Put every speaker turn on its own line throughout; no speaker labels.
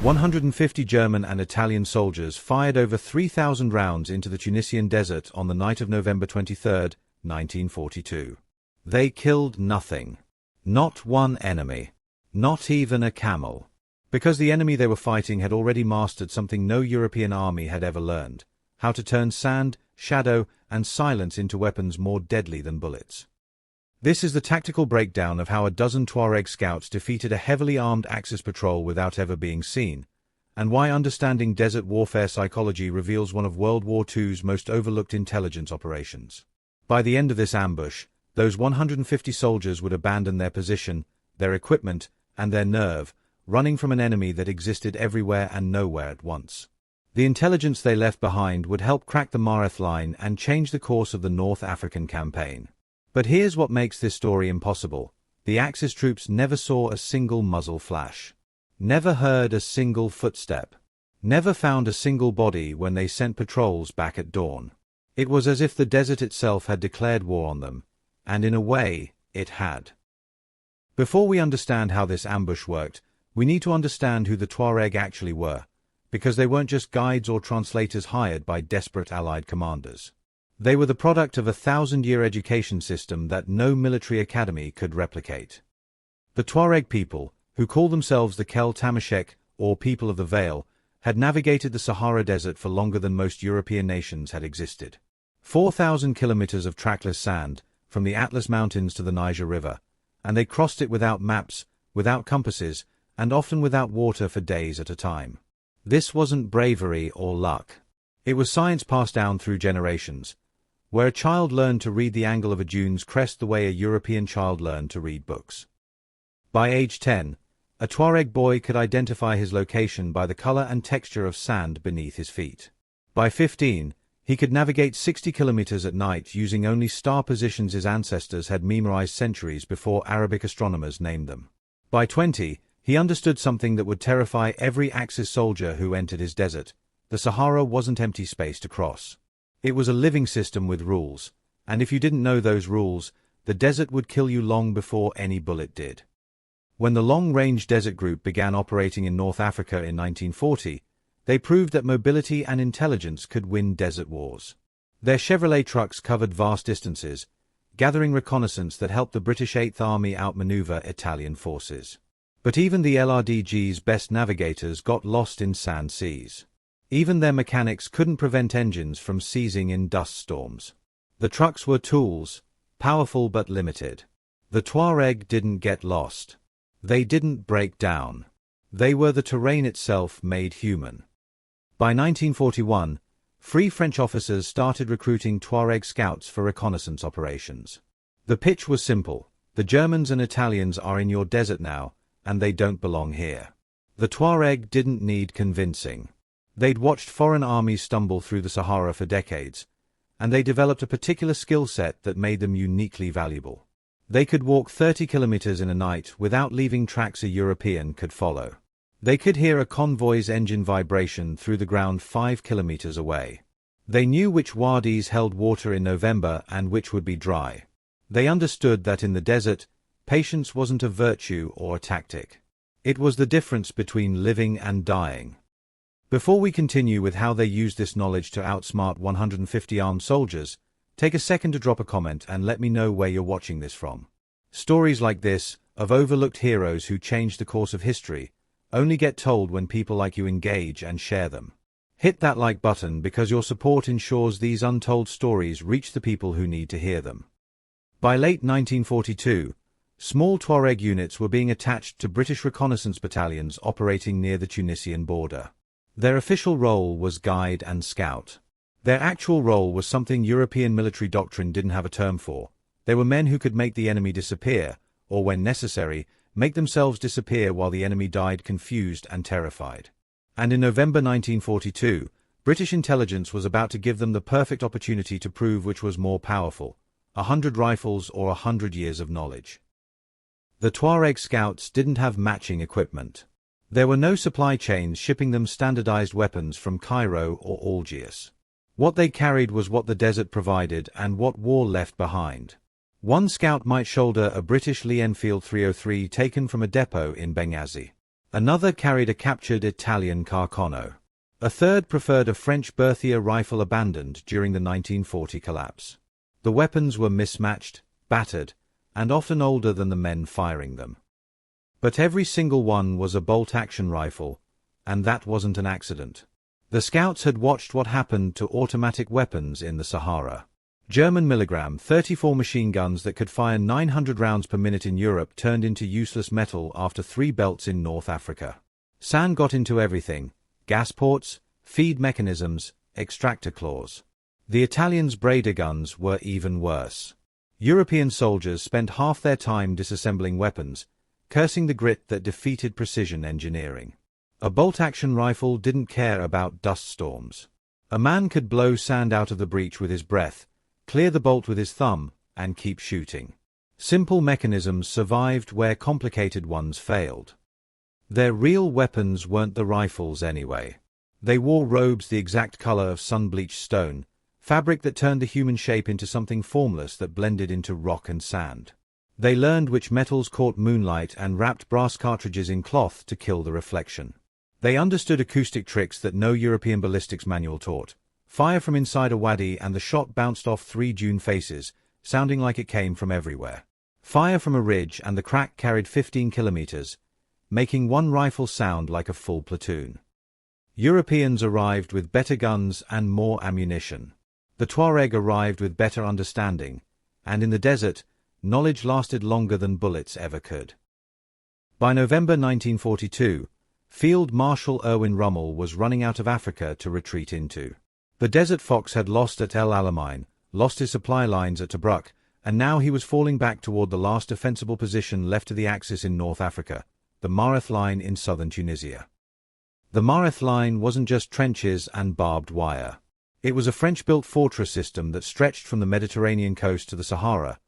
150 German and Italian soldiers fired over 3,000 rounds into the Tunisian desert on the night of November 23, 1942. They killed nothing. Not one enemy. Not even a camel. Because the enemy they were fighting had already mastered something no European army had ever learned: how to turn sand, shadow, and silence into weapons more deadly than bullets. This is the tactical breakdown of how a dozen Tuareg scouts defeated a heavily armed Axis patrol without ever being seen, and why understanding desert warfare psychology reveals one of World War II's most overlooked intelligence operations. By the end of this ambush, those 150 soldiers would abandon their position, their equipment, and their nerve, running from an enemy that existed everywhere and nowhere at once. The intelligence they left behind would help crack the Mareth Line and change the course of the North African campaign. But here's what makes this story impossible: the Axis troops never saw a single muzzle flash. Never heard a single footstep. Never found a single body when they sent patrols back at dawn. It was as if the desert itself had declared war on them, and in a way, it had. Before we understand how this ambush worked, we need to understand who the Tuareg actually were, because they weren't just guides or translators hired by desperate Allied commanders. They were the product of a 1,000-year education system that no military academy could replicate. The Tuareg people, who call themselves the Kel Tamashek, or People of the Vale, had navigated the Sahara Desert for longer than most European nations had existed. 4,000 kilometers of trackless sand, from the Atlas Mountains to the Niger River, and they crossed it without maps, without compasses, and often without water for days at a time. This wasn't bravery or luck. It was science passed down through generations, where a child learned to read the angle of a dune's crest the way a European child learned to read books. By age 10, a Tuareg boy could identify his location by the color and texture of sand beneath his feet. By 15, he could navigate 60 kilometers at night using only star positions his ancestors had memorized centuries before Arabic astronomers named them. By 20, he understood something that would terrify every Axis soldier who entered his desert: the Sahara wasn't empty space to cross. It was a living system with rules, and if you didn't know those rules, the desert would kill you long before any bullet did. When the Long-Range Desert Group began operating in North Africa in 1940, they proved that mobility and intelligence could win desert wars. Their Chevrolet trucks covered vast distances, gathering reconnaissance that helped the British 8th Army outmaneuver Italian forces. But even the LRDG's best navigators got lost in sand seas. Even their mechanics couldn't prevent engines from seizing in dust storms. The trucks were tools, powerful but limited. The Tuareg didn't get lost. They didn't break down. They were the terrain itself made human. By 1941, Free French officers started recruiting Tuareg scouts for reconnaissance operations. The pitch was simple: the Germans and Italians are in your desert now, and they don't belong here. The Tuareg didn't need convincing. They'd watched foreign armies stumble through the Sahara for decades, and they developed a particular skill set that made them uniquely valuable. They could walk 30 kilometers in a night without leaving tracks a European could follow. They could hear a convoy's engine vibration through the ground 5 kilometers away. They knew which wadis held water in November and which would be dry. They understood that in the desert, patience wasn't a virtue or a tactic. It was the difference between living and dying. Before we continue with how they used this knowledge to outsmart 150 armed soldiers, take a second to drop a comment and let me know where you're watching this from. Stories like this, of overlooked heroes who changed the course of history, only get told when people like you engage and share them. Hit that like button because your support ensures these untold stories reach the people who need to hear them. By late 1942, small Tuareg units were being attached to British reconnaissance battalions operating near the Tunisian border. Their official role was guide and scout. Their actual role was something European military doctrine didn't have a term for. They were men who could make the enemy disappear, or when necessary, make themselves disappear while the enemy died confused and terrified. And in November 1942, British intelligence was about to give them the perfect opportunity to prove which was more powerful: 100 rifles or 100 years of knowledge. The Tuareg scouts didn't have matching equipment. There were no supply chains shipping them standardized weapons from Cairo or Algiers. What they carried was what the desert provided and what war left behind. One scout might shoulder a British Lee Enfield 303 taken from a depot in Benghazi. Another carried a captured Italian Carcano. A third preferred a French Berthier rifle abandoned during the 1940 collapse. The weapons were mismatched, battered, and often older than the men firing them. But every single one was a bolt-action rifle, and that wasn't an accident. The scouts had watched what happened to automatic weapons in the Sahara. German milligram 34 machine guns that could fire 900 rounds per minute in Europe turned into useless metal after 3 belts in North Africa. Sand got into everything: gas ports, feed mechanisms, extractor claws. The Italians' Breda guns were even worse. European soldiers spent half their time disassembling weapons, cursing the grit that defeated precision engineering. A bolt-action rifle didn't care about dust storms. A man could blow sand out of the breech with his breath, clear the bolt with his thumb, and keep shooting. Simple mechanisms survived where complicated ones failed. Their real weapons weren't the rifles anyway. They wore robes the exact color of sun-bleached stone, fabric that turned the human shape into something formless that blended into rock and sand. They learned which metals caught moonlight and wrapped brass cartridges in cloth to kill the reflection. They understood acoustic tricks that no European ballistics manual taught. Fire from inside a wadi and the shot bounced off 3 dune faces, sounding like it came from everywhere. Fire from a ridge and the crack carried 15 kilometers, making one rifle sound like a full platoon. Europeans arrived with better guns and more ammunition. The Tuareg arrived with better understanding, and in the desert, knowledge lasted longer than bullets ever could. By November 1942, Field Marshal Erwin Rommel was running out of Africa to retreat into. The Desert Fox had lost at El Alamein, lost his supply lines at Tobruk, and now he was falling back toward the last defensible position left to the Axis in North Africa, the Mareth Line in southern Tunisia. The Mareth Line wasn't just trenches and barbed wire. It was a French-built fortress system that stretched from the Mediterranean coast to the Sahara,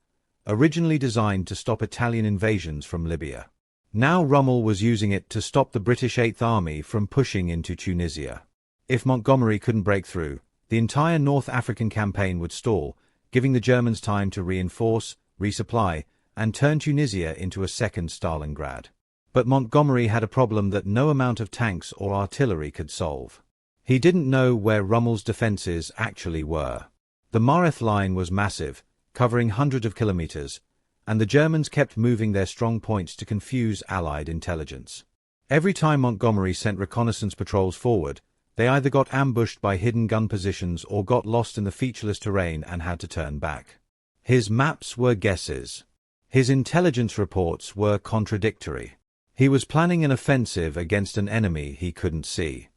originally designed to stop Italian invasions from Libya. Now Rommel was using it to stop the British Eighth Army from pushing into Tunisia. If Montgomery couldn't break through, the entire North African campaign would stall, giving the Germans time to reinforce, resupply, and turn Tunisia into a second Stalingrad. But Montgomery had a problem that no amount of tanks or artillery could solve. He didn't know where Rommel's defenses actually were. The Mareth Line was massive, covering hundreds of kilometers, and the Germans kept moving their strong points to confuse Allied intelligence. Every time Montgomery sent reconnaissance patrols forward, they either got ambushed by hidden gun positions or got lost in the featureless terrain and had to turn back. His maps were guesses. His intelligence reports were contradictory. He was planning an offensive against an enemy he couldn't see.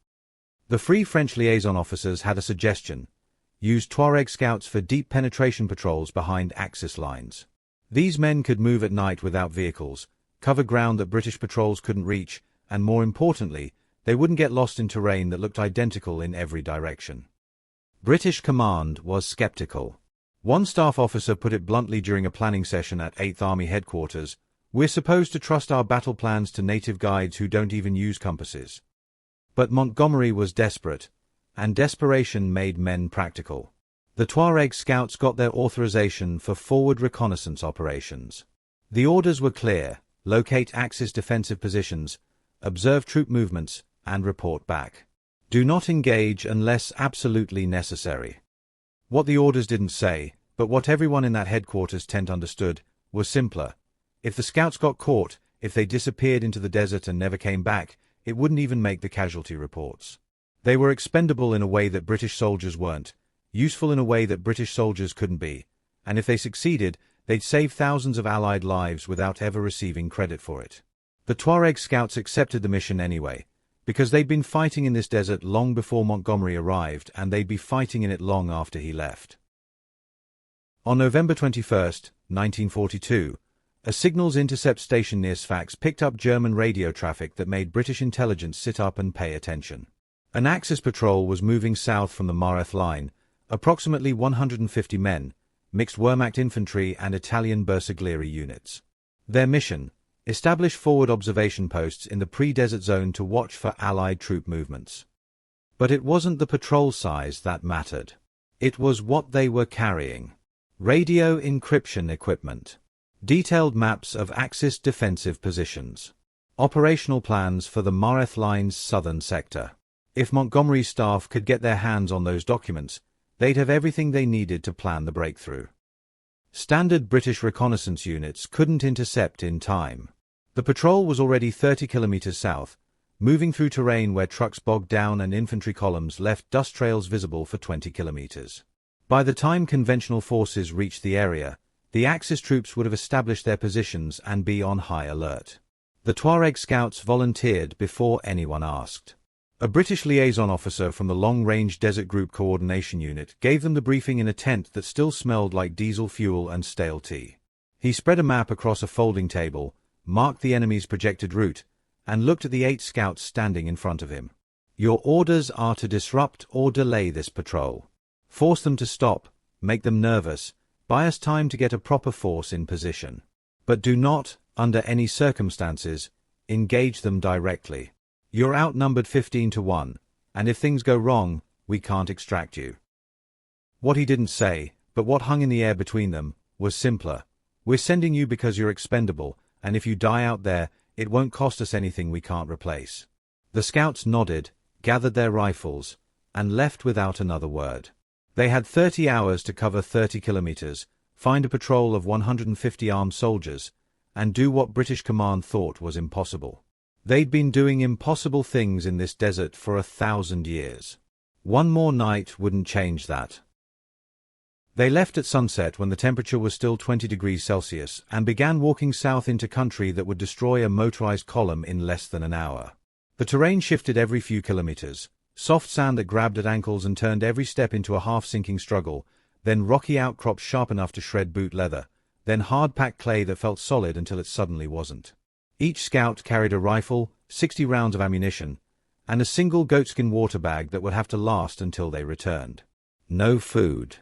The Free French liaison officers had a suggestion: use Tuareg scouts for deep penetration patrols behind Axis lines. These men could move at night without vehicles, cover ground that British patrols couldn't reach, and more importantly, they wouldn't get lost in terrain that looked identical in every direction. British command was skeptical. One staff officer put it bluntly during a planning session at 8th Army headquarters: "We're supposed to trust our battle plans to native guides who don't even use compasses." But Montgomery was desperate, and desperation made men practical. The Tuareg scouts got their authorization for forward reconnaissance operations. The orders were clear: locate Axis defensive positions, observe troop movements, and report back. Do not engage unless absolutely necessary. What the orders didn't say, but what everyone in that headquarters tent understood, was simpler. If the scouts got caught, if they disappeared into the desert and never came back, it wouldn't even make the casualty reports. They were expendable in a way that British soldiers weren't, useful in a way that British soldiers couldn't be, and if they succeeded, they'd save thousands of Allied lives without ever receiving credit for it. The Tuareg scouts accepted the mission anyway, because they'd been fighting in this desert long before Montgomery arrived, and they'd be fighting in it long after he left. On November 21, 1942, a signals intercept station near Sfax picked up German radio traffic that made British intelligence sit up and pay attention. An Axis patrol was moving south from the Mareth Line, approximately 150 men, mixed Wehrmacht infantry and Italian Bersaglieri units. Their mission: establish forward observation posts in the pre-desert zone to watch for Allied troop movements. But it wasn't the patrol size that mattered. It was what they were carrying. Radio encryption equipment. Detailed maps of Axis defensive positions. Operational plans for the Mareth Line's southern sector. If Montgomery's staff could get their hands on those documents, they'd have everything they needed to plan the breakthrough. Standard British reconnaissance units couldn't intercept in time. The patrol was already 30 kilometers south, moving through terrain where trucks bogged down and infantry columns left dust trails visible for 20 kilometers. By the time conventional forces reached the area, the Axis troops would have established their positions and be on high alert. The Tuareg scouts volunteered before anyone asked. A British liaison officer from the Long-Range Desert Group Coordination Unit gave them the briefing in a tent that still smelled like diesel fuel and stale tea. He spread a map across a folding table, marked the enemy's projected route, and looked at the 8 scouts standing in front of him. Your orders are to disrupt or delay this patrol. Force them to stop, make them nervous, buy us time to get a proper force in position. But do not, under any circumstances, engage them directly. You're outnumbered 15-1, and if things go wrong, we can't extract you. What he didn't say, but what hung in the air between them, was simpler. We're sending you because you're expendable, and if you die out there, it won't cost us anything we can't replace. The scouts nodded, gathered their rifles, and left without another word. They had 30 hours to cover 30 kilometers, find a patrol of 150 armed soldiers, and do what British command thought was impossible. They'd been doing impossible things in this desert for 1,000 years. One more night wouldn't change that. They left at sunset when the temperature was still 20 degrees Celsius and began walking south into country that would destroy a motorized column in less than an hour. The terrain shifted every few kilometers, soft sand that grabbed at ankles and turned every step into a half-sinking struggle, then rocky outcrops sharp enough to shred boot leather, then hard-packed clay that felt solid until it suddenly wasn't. Each scout carried a rifle, 60 rounds of ammunition, and a single goatskin water bag that would have to last until they returned. No food.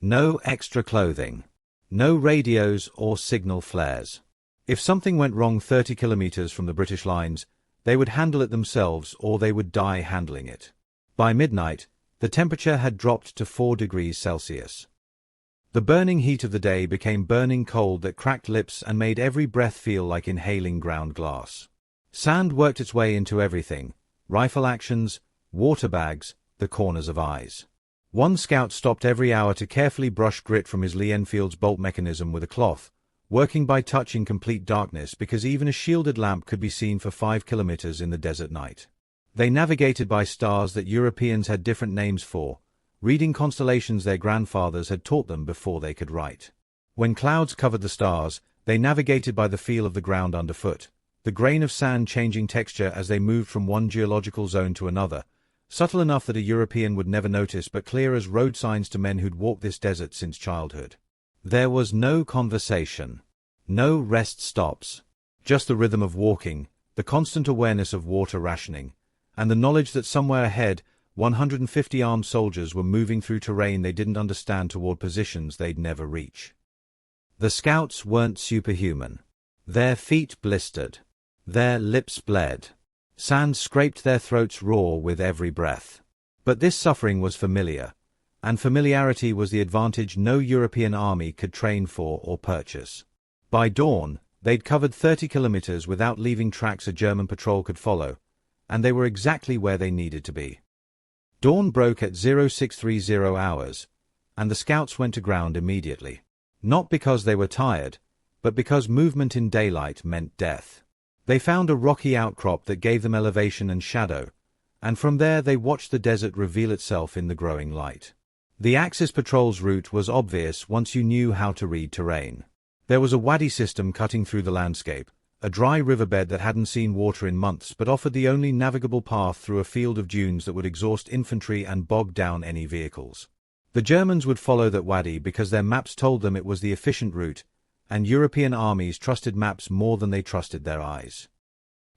No extra clothing. No radios or signal flares. If something went wrong 30 kilometers from the British lines, they would handle it themselves or they would die handling it. By midnight, the temperature had dropped to 4 degrees Celsius. The burning heat of the day became burning cold that cracked lips and made every breath feel like inhaling ground glass. Sand worked its way into everything: rifle actions, water bags, the corners of eyes. One scout stopped every hour to carefully brush grit from his Lee Enfield's bolt mechanism with a cloth, working by touch in complete darkness because even a shielded lamp could be seen for 5 kilometers in the desert night. They navigated by stars that Europeans had different names for, reading constellations their grandfathers had taught them before they could write. When clouds covered the stars, they navigated by the feel of the ground underfoot, the grain of sand changing texture as they moved from one geological zone to another, subtle enough that a European would never notice but clear as road signs to men who'd walked this desert since childhood. There was no conversation, no rest stops, just the rhythm of walking, the constant awareness of water rationing, and the knowledge that somewhere ahead, 150 armed soldiers were moving through terrain they didn't understand toward positions they'd never reach. The scouts weren't superhuman. Their feet blistered. Their lips bled. Sand scraped their throats raw with every breath. But this suffering was familiar, and familiarity was the advantage no European army could train for or purchase. By dawn, they'd covered 30 kilometers without leaving tracks a German patrol could follow, and they were exactly where they needed to be. Dawn broke at 0630 hours, and the scouts went to ground immediately. Not because they were tired, but because movement in daylight meant death. They found a rocky outcrop that gave them elevation and shadow, and from there they watched the desert reveal itself in the growing light. The Axis patrol's route was obvious once you knew how to read terrain. There was a wadi system cutting through the landscape, a dry riverbed that hadn't seen water in months but offered the only navigable path through a field of dunes that would exhaust infantry and bog down any vehicles. The Germans would follow that wadi because their maps told them it was the efficient route, and European armies trusted maps more than they trusted their eyes.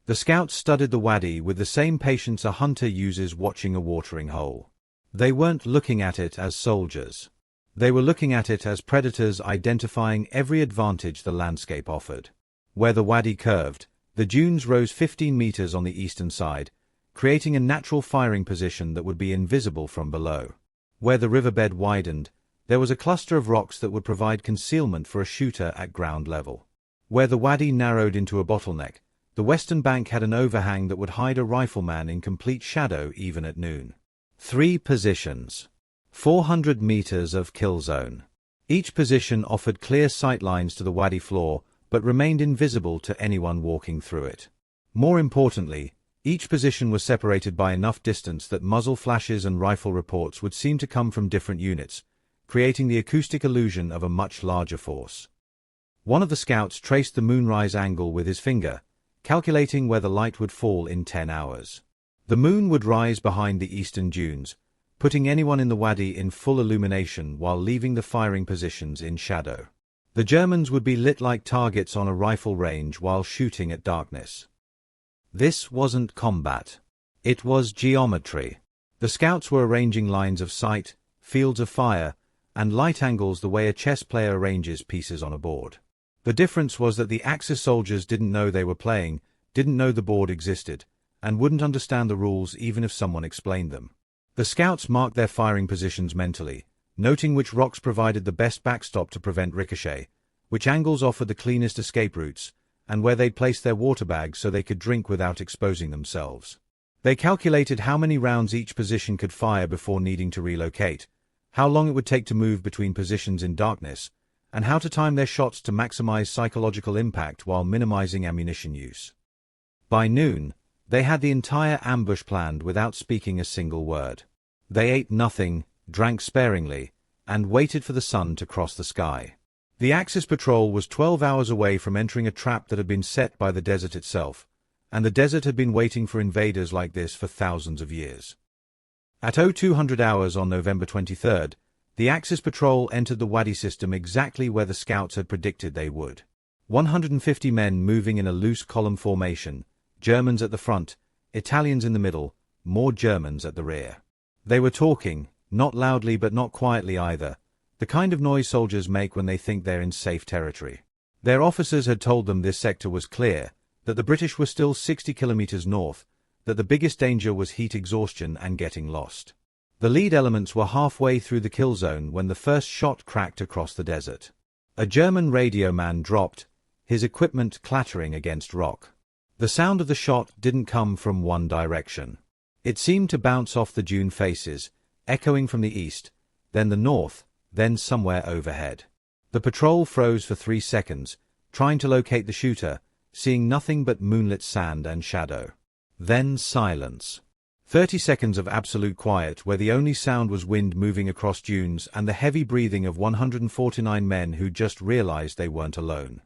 The scouts studied the wadi with the same patience a hunter uses watching a watering hole. They weren't looking at it as soldiers. They were looking at it as predators identifying every advantage the landscape offered. Where the wadi curved, the dunes rose 15 meters on the eastern side, creating a natural firing position that would be invisible from below. Where the riverbed widened, there was a cluster of rocks that would provide concealment for a shooter at ground level. Where the wadi narrowed into a bottleneck, The western bank had an overhang that would hide a rifleman in complete shadow even at noon. 3 positions. 400 meters of kill zone. Each position offered clear sightlines to the wadi floor, but remained invisible to anyone walking through it. More importantly, each position was separated by enough distance that muzzle flashes and rifle reports would seem to come from different units, creating the acoustic illusion of a much larger force. One of the scouts traced the moonrise angle with his finger, calculating where the light would fall in 10 hours. The moon would rise behind the eastern dunes, putting anyone in the wadi in full illumination while leaving the firing positions in shadow. The Germans would be lit like targets on a rifle range while shooting at darkness. This wasn't combat. It was geometry. The scouts were arranging lines of sight, fields of fire, and light angles the way a chess player arranges pieces on a board. The difference was that the Axis soldiers didn't know they were playing, didn't know the board existed, and wouldn't understand the rules even if someone explained them. The scouts marked their firing positions mentally, noting which rocks provided the best backstop to prevent ricochet, which angles offered the cleanest escape routes, and where they'd place their water bags so they could drink without exposing themselves. They calculated how many rounds each position could fire before needing to relocate, how long it would take to move between positions in darkness, and how to time their shots to maximize psychological impact while minimizing ammunition use. By noon, they had the entire ambush planned without speaking a single word. They ate nothing, drank sparingly, and waited for the sun to cross the sky. The Axis patrol was 12 hours away from entering a trap that had been set by the desert itself, and the desert had been waiting for invaders like this for thousands of years. At 0200 hours on November 23rd, the Axis patrol entered the wadi system exactly where the scouts had predicted they would. 150 men moving in a loose column formation, Germans at the front, Italians in the middle, more Germans at the rear. They were talking, not loudly but not quietly either, the kind of noise soldiers make when they think they're in safe territory. Their officers had told them this sector was clear, that the British were still 60 kilometers north, that the biggest danger was heat exhaustion and getting lost. The lead elements were halfway through the kill zone when the first shot cracked across the desert. A German radio man dropped, his equipment clattering against rock. The sound of the shot didn't come from one direction. It seemed to bounce off the dune faces, echoing from the east, then the north, then somewhere overhead. The patrol froze for 3 seconds, trying to locate the shooter, seeing nothing but moonlit sand and shadow. Then silence. 30 seconds of absolute quiet where the only sound was wind moving across dunes and the heavy breathing of 149 men who just realized they weren't alone.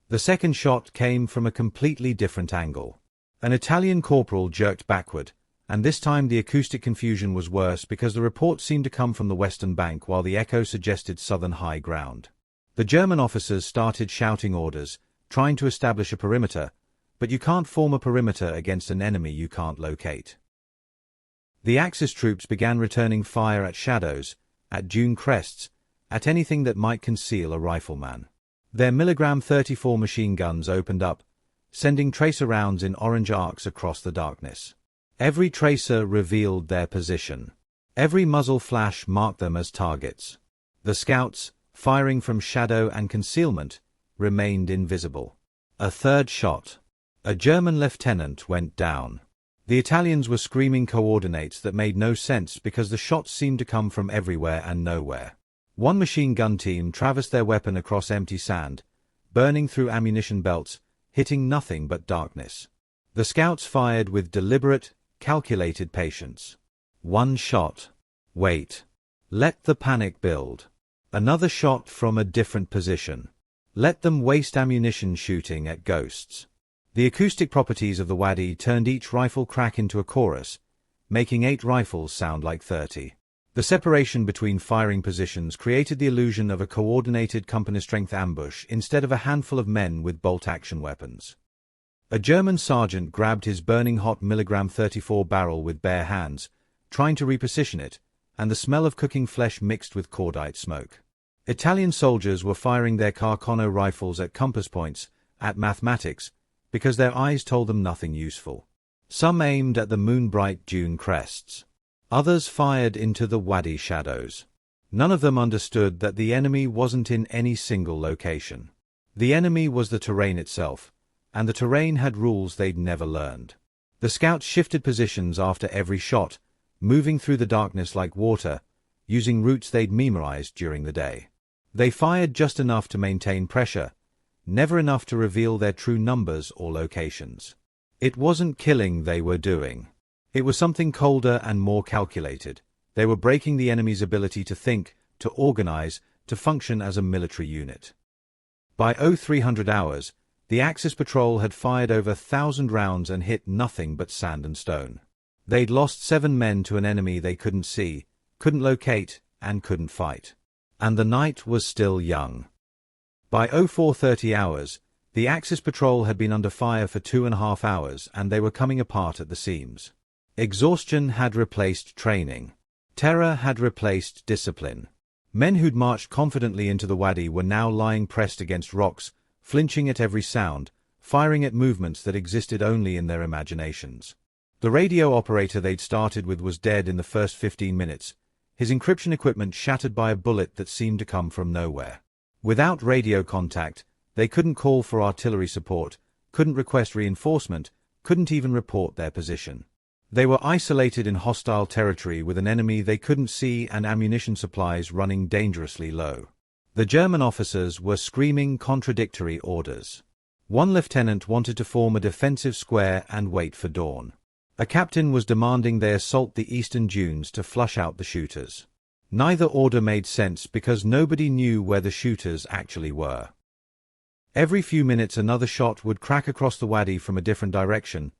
The second shot came from a completely different angle. An Italian corporal jerked backward, and this time the acoustic confusion was worse because the report seemed to come from the western bank while the echo suggested southern high ground. The German officers started shouting orders, trying to establish a perimeter, but you can't form a perimeter against an enemy you can't locate. The Axis troops began returning fire at shadows, at dune crests, at anything that might conceal a rifleman. Their milligram 34 machine guns opened up, sending tracer rounds in orange arcs across the darkness. Every tracer revealed their position. Every muzzle flash marked them as targets. The scouts, firing from shadow and concealment, remained invisible. A third shot. A German lieutenant went down. The Italians were screaming coordinates that made no sense because the shots seemed to come from everywhere and nowhere. One machine gun team traversed their weapon across empty sand, burning through ammunition belts, hitting nothing but darkness. The scouts fired with deliberate, calculated patience. One shot. Wait. Let the panic build. Another shot from a different position. Let them waste ammunition shooting at ghosts. The acoustic properties of the wadi turned each rifle crack into a chorus, making 8 rifles sound like 30. The separation between firing positions created the illusion of a coordinated company-strength ambush instead of a handful of men with bolt-action weapons. A German sergeant grabbed his burning hot milligram 34 barrel with bare hands, trying to reposition it, and the smell of cooking flesh mixed with cordite smoke. Italian soldiers were firing their Carcano rifles at compass points, at mathematics, because their eyes told them nothing useful. Some aimed at the moon-bright dune crests. Others fired into the wadi shadows. None of them understood that the enemy wasn't in any single location. The enemy was the terrain itself, and the terrain had rules they'd never learned. The scouts shifted positions after every shot, moving through the darkness like water, using routes they'd memorized during the day. They fired just enough to maintain pressure, never enough to reveal their true numbers or locations. It wasn't killing they were doing. It was something colder and more calculated. They were breaking the enemy's ability to think, to organize, to function as a military unit. By 0300 hours, the Axis patrol had fired over 1,000 rounds and hit nothing but sand and stone. They'd lost 7 men to an enemy they couldn't see, couldn't locate, and couldn't fight. And the night was still young. By 0430 hours, the Axis patrol had been under fire for 2.5 hours and they were coming apart at the seams. Exhaustion had replaced training. Terror had replaced discipline. Men who'd marched confidently into the wadi were now lying pressed against rocks, flinching at every sound, firing at movements that existed only in their imaginations. The radio operator they'd started with was dead in the first 15 minutes, his encryption equipment shattered by a bullet that seemed to come from nowhere. Without radio contact, they couldn't call for artillery support, couldn't request reinforcement, couldn't even report their position. They were isolated in hostile territory with an enemy they couldn't see and ammunition supplies running dangerously low. The German officers were screaming contradictory orders. One lieutenant wanted to form a defensive square and wait for dawn. A captain was demanding they assault the eastern dunes to flush out the shooters. Neither order made sense because nobody knew where the shooters actually were. Every few minutes another shot would crack across the wadi from a different direction,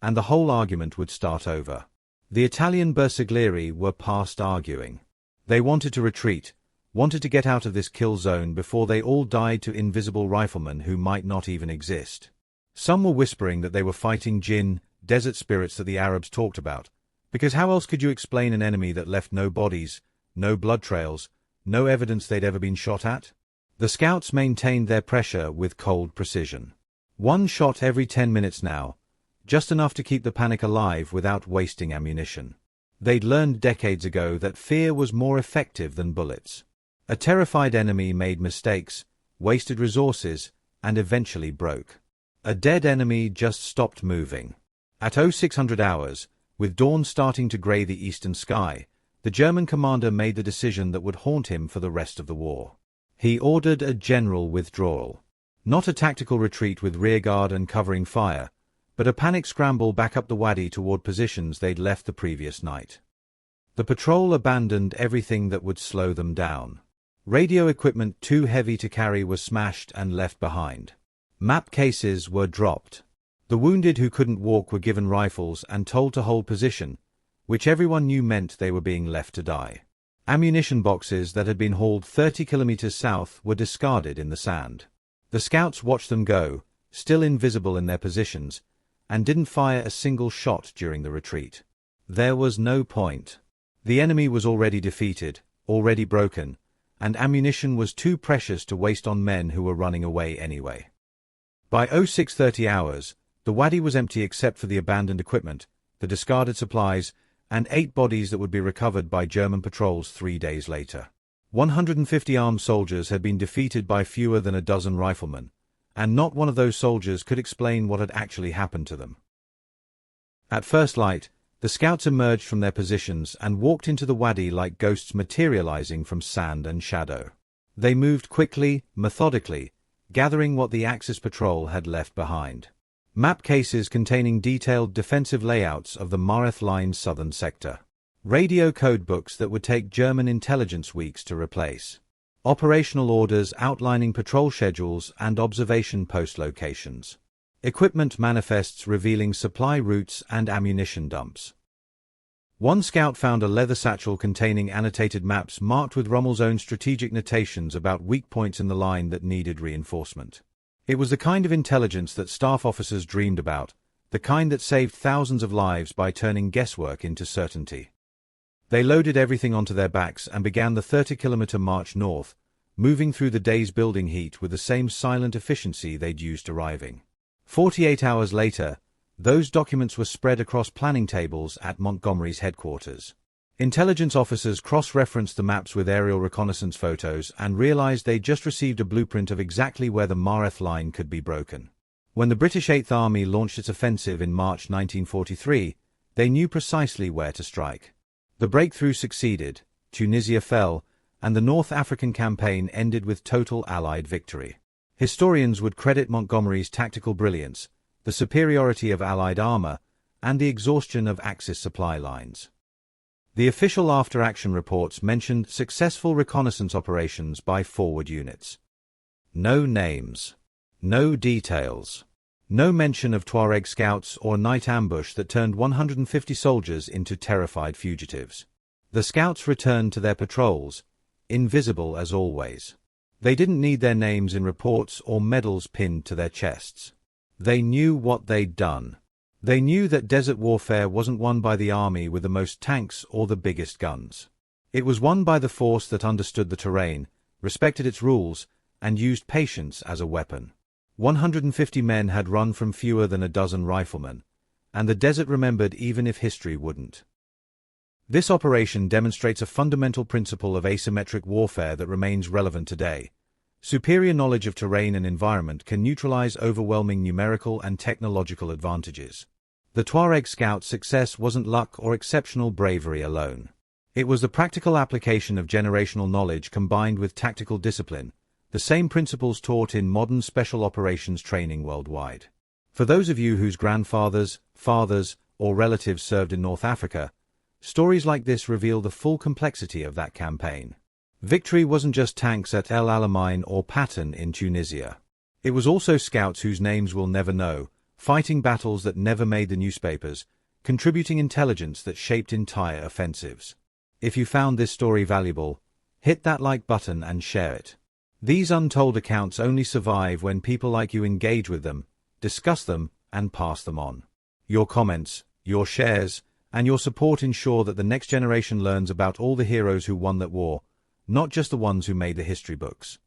and the whole argument would start over. The Italian bersaglieri were past arguing. They wanted to retreat, wanted to get out of this kill zone before they all died to invisible riflemen who might not even exist. Some were whispering that they were fighting jinn, desert spirits that the Arabs talked about, because how else could you explain an enemy that left no bodies, no blood trails, no evidence they'd ever been shot at? The scouts maintained their pressure with cold precision. One shot every 10 minutes now, just enough to keep the panic alive without wasting ammunition. They'd learned decades ago that fear was more effective than bullets. A terrified enemy made mistakes, wasted resources, and eventually broke. A dead enemy just stopped moving. At 0600 hours, with dawn starting to grey the eastern sky, the German commander made the decision that would haunt him for the rest of the war. He ordered a general withdrawal. Not a tactical retreat with rearguard and covering fire, but a panic scramble back up the wadi toward positions they'd left the previous night. The patrol abandoned everything that would slow them down. Radio equipment too heavy to carry was smashed and left behind. Map cases were dropped. The wounded who couldn't walk were given rifles and told to hold position, which everyone knew meant they were being left to die. Ammunition boxes that had been hauled 30 kilometers south were discarded in the sand. The scouts watched them go, still invisible in their positions, and didn't fire a single shot during the retreat. There was no point. The enemy was already defeated, already broken, and ammunition was too precious to waste on men who were running away anyway. By 0630 hours, the wadi was empty except for the abandoned equipment, the discarded supplies, and 8 bodies that would be recovered by German patrols 3 days later. 150 armed soldiers had been defeated by fewer than a dozen riflemen, and not one of those soldiers could explain what had actually happened to them. At first light, the scouts emerged from their positions and walked into the wadi like ghosts materializing from sand and shadow. They moved quickly, methodically, gathering what the Axis patrol had left behind. Map cases containing detailed defensive layouts of the Mareth Line southern sector. Radio codebooks that would take German intelligence weeks to replace. Operational orders outlining patrol schedules and observation post locations. Equipment manifests revealing supply routes and ammunition dumps. One scout found a leather satchel containing annotated maps marked with Rommel's own strategic notations about weak points in the line that needed reinforcement. It was the kind of intelligence that staff officers dreamed about, the kind that saved thousands of lives by turning guesswork into certainty. They loaded everything onto their backs and began the 30-kilometer march north, moving through the day's building heat with the same silent efficiency they'd used arriving. 48 hours later, those documents were spread across planning tables at Montgomery's headquarters. Intelligence officers cross-referenced the maps with aerial reconnaissance photos and realized they'd just received a blueprint of exactly where the Mareth Line could be broken. When the British Eighth Army launched its offensive in March 1943, they knew precisely where to strike. The breakthrough succeeded, Tunisia fell, and the North African campaign ended with total Allied victory. Historians would credit Montgomery's tactical brilliance, the superiority of Allied armor, and the exhaustion of Axis supply lines. The official after-action reports mentioned successful reconnaissance operations by forward units. No names. No details. No mention of Tuareg scouts or night ambush that turned 150 soldiers into terrified fugitives. The scouts returned to their patrols, invisible as always. They didn't need their names in reports or medals pinned to their chests. They knew what they'd done. They knew that desert warfare wasn't won by the army with the most tanks or the biggest guns. It was won by the force that understood the terrain, respected its rules, and used patience as a weapon. 150 men had run from fewer than a dozen riflemen, and the desert remembered even if history wouldn't. This operation demonstrates a fundamental principle of asymmetric warfare that remains relevant today. Superior knowledge of terrain and environment can neutralize overwhelming numerical and technological advantages. The Tuareg scouts' success wasn't luck or exceptional bravery alone. It was the practical application of generational knowledge combined with tactical discipline, the same principles taught in modern special operations training worldwide. For those of you whose grandfathers, fathers, or relatives served in North Africa, stories like this reveal the full complexity of that campaign. Victory wasn't just tanks at El Alamein or Patton in Tunisia. It was also scouts whose names we'll never know, fighting battles that never made the newspapers, contributing intelligence that shaped entire offensives. If you found this story valuable, hit that like button and share it. These untold accounts only survive when people like you engage with them, discuss them, and pass them on. Your comments, your shares, and your support ensure that the next generation learns about all the heroes who won that war, not just the ones who made the history books.